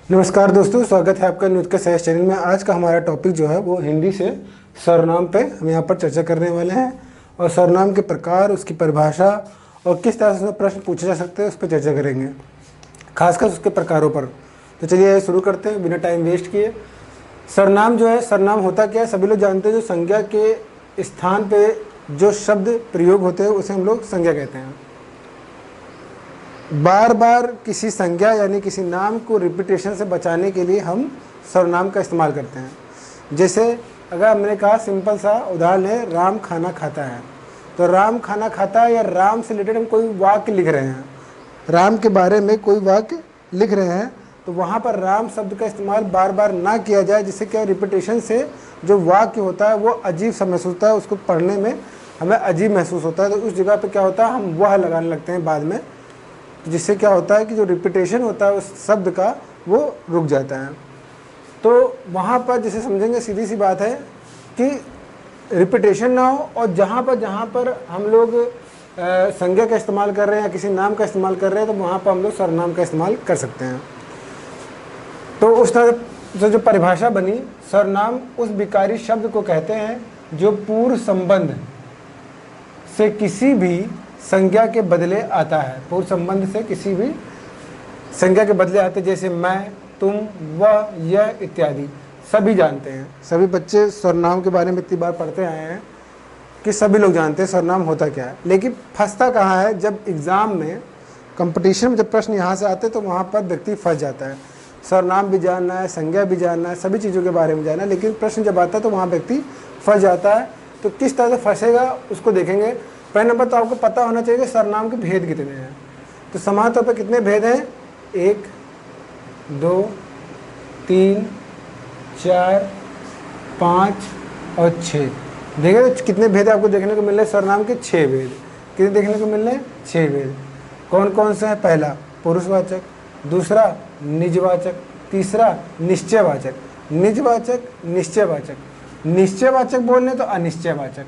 नमस्कार दोस्तों, स्वागत है आपका न्यूज़ के सहज चैनल में। आज का हमारा टॉपिक जो है वो हिंदी से सरनाम पे हम यहाँ पर चर्चा करने वाले हैं और सरनाम के प्रकार, उसकी परिभाषा और किस तरह से उसमें प्रश्न पूछे जा सकते हैं उस पर चर्चा करेंगे, खासकर उसके प्रकारों पर। तो चलिए शुरू करते हैं बिना टाइम वेस्ट किए। सरनाम जो है, सरनाम होता क्या है सभी लोग जानते हैं। जो संज्ञा के स्थान पर जो शब्द प्रयोग होते हैं उसे हम लोग संज्ञा कहते हैं। बार बार किसी संज्ञा यानी किसी नाम को रिपीटेशन से बचाने के लिए हम सर्वनाम का इस्तेमाल करते हैं। जैसे अगर हमने कहा, सिंपल सा उदाहरण है, राम खाना खाता है। तो राम खाना खाता है या राम से रिलेटेड हम कोई वाक्य लिख रहे हैं, राम के बारे में कोई वाक्य लिख रहे हैं, तो वहाँ पर राम शब्द का इस्तेमाल बार बार ना किया जाए, जिससे क्या रिपीटेशन से जो वाक्य होता है वो अजीब सा महसूस होता है, उसको पढ़ने में हमें अजीब महसूस होता है। तो उस जगह पर क्या होता है, हम वह लगाने लगते हैं बाद में, जिससे क्या होता है कि जो रिपीटेशन होता है उस शब्द का वो रुक जाता है। तो वहाँ पर जैसे समझेंगे, सीधी सी बात है कि रिपीटेशन ना हो, और जहाँ पर हम लोग संज्ञा का इस्तेमाल कर रहे हैं या किसी नाम का इस्तेमाल कर रहे हैं, तो वहाँ पर हम लोग सर्वनाम का इस्तेमाल कर सकते हैं। तो उस तरह से जो परिभाषा बनी, सर्वनाम उस विकारी शब्द को कहते हैं जो पूर्व संबंध से किसी भी संज्ञा के बदले आता है। पूर्व संबंध से किसी भी संज्ञा के बदले आते, जैसे मैं, तुम, वह, यह इत्यादि सभी जानते हैं। सभी बच्चे सर्वनाम के बारे में इतनी बार पढ़ते आए हैं कि सभी लोग जानते हैं सर्वनाम होता क्या है। लेकिन फंसता कहाँ है, जब एग्ज़ाम में, कंपटीशन में जब प्रश्न यहाँ से आते तो वहाँ पर व्यक्ति फंस जाता है। सर्वनाम भी जानना है, संज्ञा भी जानना है, सभी चीज़ों के बारे में जानना है, लेकिन प्रश्न जब आता है तो वहाँ व्यक्ति फंस जाता है। तो किस तरह से फंसेगा उसको देखेंगे। पहले नंबर तो आपको पता होना चाहिए कि सर्वनाम के भेद कितने हैं। तो समान तौर पर कितने भेद हैं, 1, 2, 3, 4, 5 और 6। देखिए तो कितने भेद आपको देखने को मिल रहे हैं सर्वनाम के, 6 भेद। कितने देखने को मिल रहे हैं, 6 भेद। कौन कौन से हैं, पहला पुरुषवाचक, दूसरा निजवाचक, तीसरा निश्चयवाचक। निजवाचक, निश्चयवाचक, निश्चयवाचक बोलने तो अनिश्चयवाचक।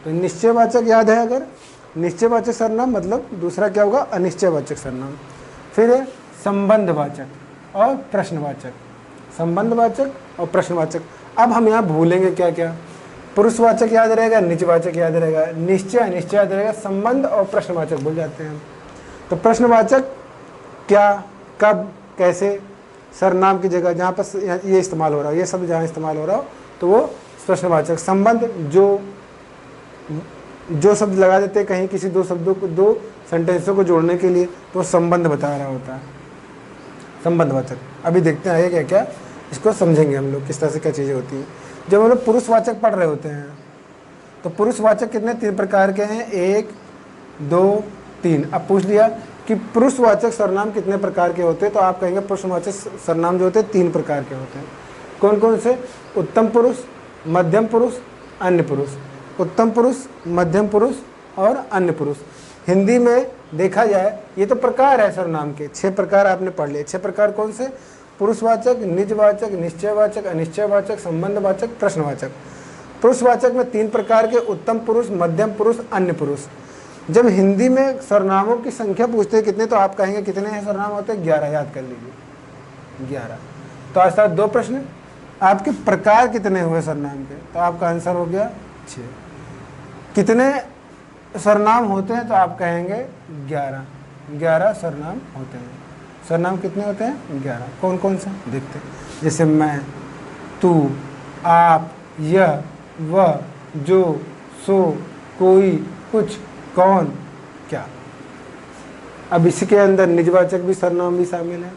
तो निश्चयवाचक याद है, अगर निश्चयवाचक सर्वनाम मतलब दूसरा क्या होगा, अनिश्चयवाचक सर्वनाम। फिर है संबंधवाचक और प्रश्नवाचक, संबंधवाचक और प्रश्नवाचक। अब हम यहाँ भूलेंगे क्या क्या, पुरुषवाचक याद रहेगा, निजवाचक याद रहेगा, निश्चय अनिश्चय याद रहेगा, संबंध और प्रश्नवाचक भूल जाते हैं। तो प्रश्नवाचक क्या, कब, कैसे, सर्वनाम की जगह जहाँ पर ये इस्तेमाल हो रहा हो, ये शब्द जहाँ इस्तेमाल हो रहा हो तो वो प्रश्नवाचक। संबंध, जो शब्द लगा देते हैं कहीं किसी दो शब्दों को, दो सेंटेंसों को जोड़ने के लिए, तो संबंध बता रहा होता है, संबंधवाचक। अभी देखते हैं आगे क्या क्या, इसको समझेंगे हम लोग किस तरह से क्या चीज़ें होती हैं। जब हम लोग पुरुषवाचक पढ़ रहे होते हैं तो पुरुषवाचक कितने, 3 प्रकार के हैं, 1, 2, 3। अब पूछ लिया कि पुरुषवाचक सर्वनाम कितने प्रकार के होते हैं, तो आप कहेंगे पुरुषवाचक सर्वनाम जो होते हैं 3 प्रकार के होते हैं। कौन कौन से, उत्तम पुरुष, मध्यम पुरुष, अन्य पुरुष। उत्तम पुरुष, मध्यम पुरुष और अन्य पुरुष। हिंदी में देखा जाए ये तो प्रकार है सर्वनाम के, 6 प्रकार आपने पढ़ लिए। 6 प्रकार कौन से, पुरुषवाचक, निजवाचक, निश्चयवाचक, अनिश्चयवाचक, संबंधवाचक, प्रश्नवाचक। पुरुषवाचक में 3 प्रकार के, उत्तम पुरुष, मध्यम पुरुष, अन्य पुरुष। जब हिंदी में सर्वनामों की संख्या पूछते हैं कितने, तो आप कहेंगे कितने हैं सर्वनाम होते हैं, 11। याद कर लीजिए 11। तो आज साथ 2 प्रश्न, आपके प्रकार कितने हुए सर्वनाम के, तो आपका आंसर हो गया 6। कितने सर्वनाम होते हैं, तो आप कहेंगे 11। 11 सर्वनाम होते हैं। सर्वनाम कितने होते हैं, 11। कौन कौन से देखते हैं, जैसे मैं, तू, आप, यह, वह, जो, सो, कोई, कुछ, कौन, क्या। अब इसी के अंदर निजवाचक भी सर्वनाम भी शामिल है,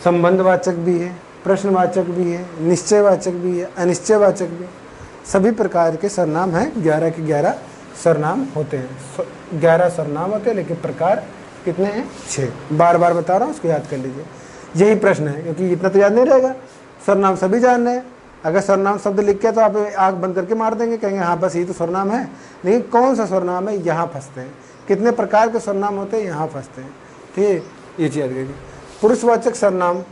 संबंधवाचक भी है, प्रश्नवाचक भी है, निश्चयवाचक भी है, अनिश्चयवाचक भी। सभी प्रकार के सर्वनाम हैं, 11 के 11 सर्वनाम होते हैं। 11 सर्वनाम होते हैं, लेकिन प्रकार कितने हैं, 6। बार बार बता रहा हूँ, उसको याद कर लीजिए। यही प्रश्न है, क्योंकि इतना तो याद नहीं रहेगा। सर्वनाम सभी जानने हैं। अगर सर्वनाम शब्द लिख के तो आप आँख बंद करके मार देंगे, कहेंगे हाँ बस यही तो सर्वनाम है, लेकिन कौन सा सर्वनाम है, यहाँ फंसते हैं। कितने प्रकार के सर्वनाम होते हैं, यहाँ फंसते हैं। ठीक है, ये चीज़ याद रखिए। पुरुषवाचक सर्वनाम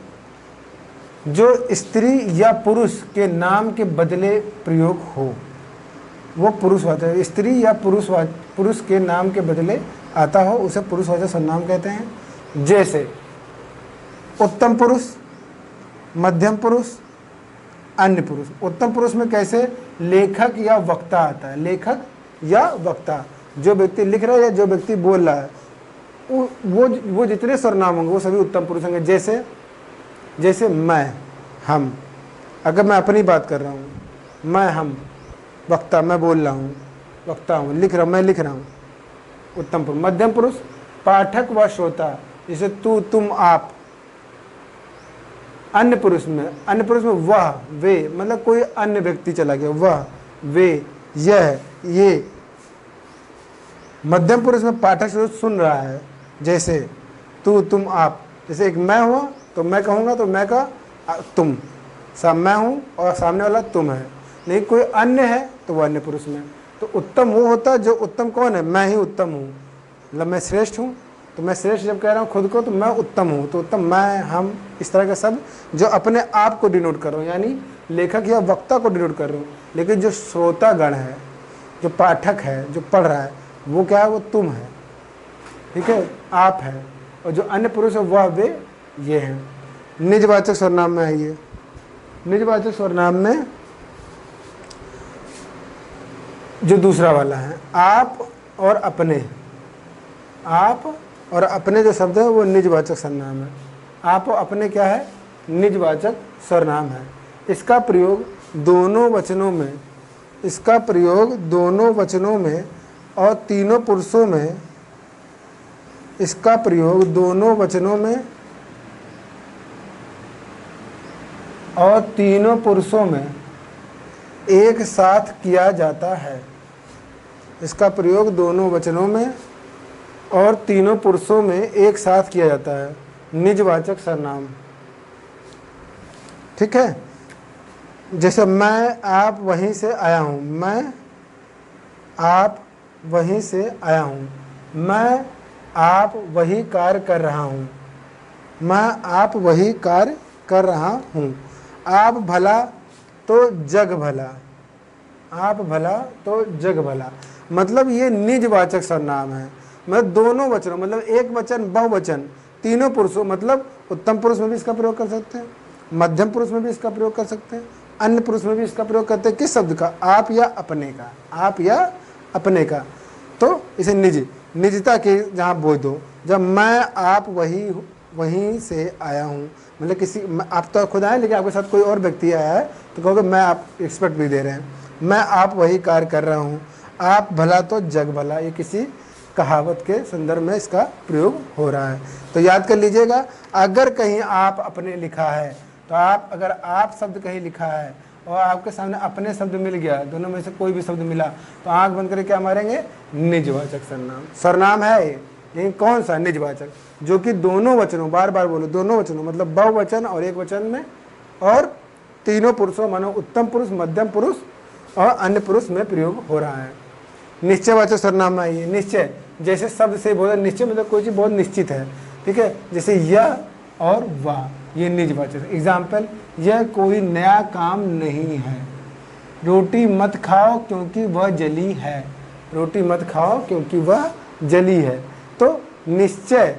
जो स्त्री या पुरुष के नाम के बदले प्रयोग हो, वो पुरुषवाचक। स्त्री या पुरुष के नाम के बदले आता हो, उसे पुरुषवाचक सर्वनाम कहते हैं। जैसे उत्तम पुरुष, मध्यम पुरुष, अन्य पुरुष। उत्तम पुरुष में कैसे लेखक या वक्ता आता है, लेखक या वक्ता, जो व्यक्ति लिख रहा है या जो व्यक्ति बोल रहा है, वो जितने सर्वनाम होंगे वो सभी उत्तम पुरुष होंगे। जैसे मैं, हम, अगर मैं अपनी बात कर रहा हूँ, मैं, हम, वक्ता, मैं बोल रहा हूँ, वक्ता हूँ, लिख रहा हूँ, मैं लिख रहा हूँ, उत्तम पुरुष। मध्यम पुरुष पाठक व श्रोता, जैसे तू, तुम, आप। अन्य पुरुष में वह, वे, मतलब कोई अन्य व्यक्ति चला गया, वह, वे, यह, ये। मध्यम पुरुष में पाठक श्रोता सुन रहा है, जैसे तू, तुम, आप। जैसे एक मैं हुआ तो मैं कहूँगा तो मैं का तुम, मैं हूँ और सामने वाला तुम है। नहीं कोई अन्य है तो वो अन्य पुरुष में। तो उत्तम वो होता है जो, उत्तम कौन है, मैं ही उत्तम हूँ, मतलब मैं श्रेष्ठ हूँ। तो मैं श्रेष्ठ जब कह रहा हूँ खुद को तो मैं उत्तम हूँ, तो उत्तम मैं, हम, इस तरह का शब्द जो अपने आप को डिनोट कर रहा हूँ, यानी लेखक या वक्ता को डिनोट कर रहा हूँ। लेकिन जो श्रोतागण है, जो पाठक है, जो पढ़ रहा है, वो क्या है, वो तुम है, ठीक है, आप है। और जो अन्य पुरुष है वह, वे, ये हैं। निजवाचक सर्वनाम में आइए। निजवाचक सर्वनाम में जो दूसरा वाला है, आप और अपने, आप और अपने जो शब्द है वो निजवाचक सर्वनाम है। आप और अपने क्या है, निजवाचक सर्वनाम है। इसका प्रयोग दोनों वचनों में, इसका प्रयोग दोनों वचनों में और तीनों पुरुषों में, इसका प्रयोग दोनों वचनों में और तीनों पुरुषों में एक साथ किया जाता है। इसका प्रयोग दोनों वचनों में और तीनों पुरुषों में एक साथ किया जाता है। निजवाचक सर्वनाम, ठीक है। जैसे मैं, आप वहीं से आया हूँ, मैं, आप वहीं से आया हूँ, मैं, आप वही कार्य कर रहा हूँ, मैं, आप वही कार्य कर रहा हूँ। आप भला तो जग भला, आप भला तो जग भला, मतलब ये निजवाचक सर्वनाम है। मतलब दोनों वचनों, मतलब एक वचन, बहुवचन, तीनों पुरुषों, मतलब उत्तम पुरुष में भी इसका प्रयोग कर सकते हैं, मध्यम पुरुष में भी इसका प्रयोग कर सकते हैं, अन्य पुरुष में भी इसका प्रयोग करते हैं। किस शब्द का, आप या अपने का, आप या अपने का। तो इसे निजता के जहाँ बोल दो, जब मैं, आप वहीं से आया हूँ, मतलब किसी, आप तो खुद आए लेकिन आपके साथ कोई और व्यक्ति आया है तो कहोगे मैं, आप एक्सपेक्ट भी दे रहे हैं, मैं, आप वही कार्य कर रहा हूँ, आप भला तो जग भला, ये किसी कहावत के संदर्भ में इसका प्रयोग हो रहा है। तो याद कर लीजिएगा, अगर कहीं आप अपने लिखा है तो आप, अगर आप शब्द कहीं लिखा है और आपके सामने अपने शब्द मिल गया, दोनों में से कोई भी शब्द मिला, तो आंख बंद करके क्या मारेंगे, निजवाचक सर्वनाम। सर्वनाम है ये, लेकिन कौन सा, निजवाचक, जो कि दोनों वचनों, बार बार बोलो, दोनों वचनों, मतलब बहुवचन और एक वचन में और तीनों पुरुषों, मानो उत्तम पुरुष, मध्यम पुरुष और अन्य पुरुष में प्रयोग हो रहा है। निश्चयवाचक सर्वनाम में आइए। निश्चय, जैसे शब्द से बोला, निश्चय मतलब कोई चीज़ बहुत निश्चित है, ठीक है। जैसे यह और वह, ये निजवाचक। एग्जाम्पल, यह कोई नया काम नहीं है, रोटी मत खाओ क्योंकि वह जली है, रोटी मत खाओ क्योंकि वह जली है। तो निश्चय,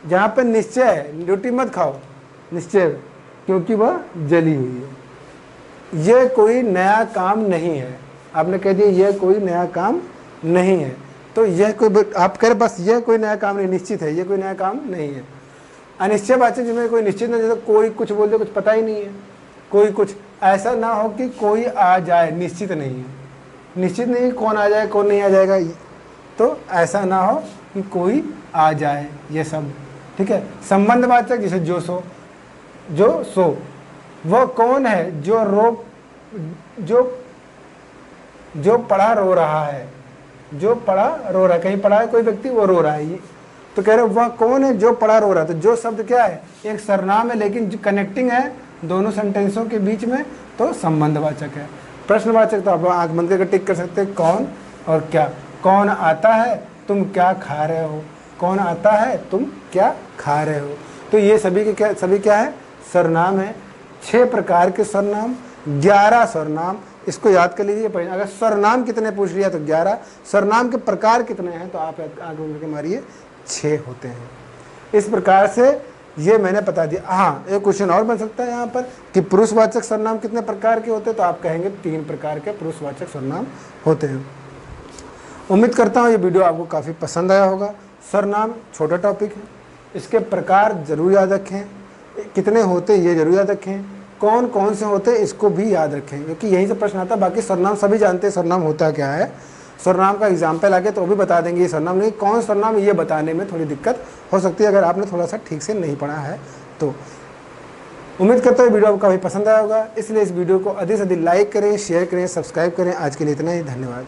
जहाँ पे निश्चय है, रोटी मत खाओ, निश्चय क्योंकि वह जली हुई है। यह कोई नया काम नहीं है, आपने कह दिया यह कोई नया काम नहीं है, तो यह कोई, आप कह रहे बस यह कोई नया काम नहीं, निश्चित है, यह कोई नया काम नहीं है। अनिश्चयवाचक जिसमें कोई निश्चित नहीं, जैसे कोई कुछ बोल दे, कुछ पता ही नहीं है, कोई कुछ, ऐसा ना हो कि कोई आ जाए, निश्चित नहीं है, निश्चित नहीं कौन आ जाए कौन नहीं आ जाएगा, तो ऐसा ना हो कि कोई आ जाए, ये सब, ठीक है। संबंधवाचक, जैसे जो सो, जो सो, वह कौन है जो जो पढ़ा रो रहा है, जो पढ़ा रो रहा है, कहीं पढ़ा है कोई व्यक्ति, वो रो रहा है, तो कह रहे वह कौन है जो पढ़ा रो रहा है। तो जो शब्द क्या है, एक सर्वनाम है लेकिन कनेक्टिंग है दोनों सेंटेंसों के बीच में, तो संबंधवाचक है। प्रश्नवाचक तो आप आंख बंद करके टिक कर सकते हैं, कौन और क्या। कौन आता है, तुम क्या खा रहे हो, कौन आता है, तुम क्या खा रहे हो। तो ये सभी क्या है, सर्वनाम है। 6 प्रकार के सर्वनाम, 11 सर्वनाम, इसको याद कर लीजिए। पहले अगर सर्वनाम कितने पूछ लिया तो 11, सर्वनाम के प्रकार कितने हैं तो आप आगे मारिए 6 होते हैं। इस प्रकार से ये मैंने बता दिया। हाँ, एक क्वेश्चन और बन सकता है यहाँ पर कि पुरुषवाचक सर्वनाम कितने प्रकार के होते हैं, तो आप कहेंगे 3 प्रकार के पुरुषवाचक सर्वनाम होते हैं। उम्मीद करता हूँ ये वीडियो आपको काफ़ी पसंद आया होगा। सर्वनाम छोटा टॉपिक है, इसके प्रकार जरूर याद रखें, कितने होते ये जरूर याद रखें, कौन कौन से होते इसको भी याद रखें, क्योंकि यहीं से प्रश्न आता है। बाकी सर्वनाम सभी जानते हैं सर्वनाम होता क्या है, सर्वनाम का एग्जाम्पल आगे तो वो भी बता देंगे ये सर्वनाम, नहीं कौन सर्वनाम ये बताने में थोड़ी दिक्कत हो सकती है अगर आपने थोड़ा सा ठीक से नहीं पढ़ा है तो। उम्मीद करता हूँ वीडियो आपको काफ़ी पसंद आया होगा, इसलिए इस वीडियो को अधिक से अधिक लाइक करें, शेयर करें, सब्सक्राइब करें। आज के लिए इतना ही, धन्यवाद।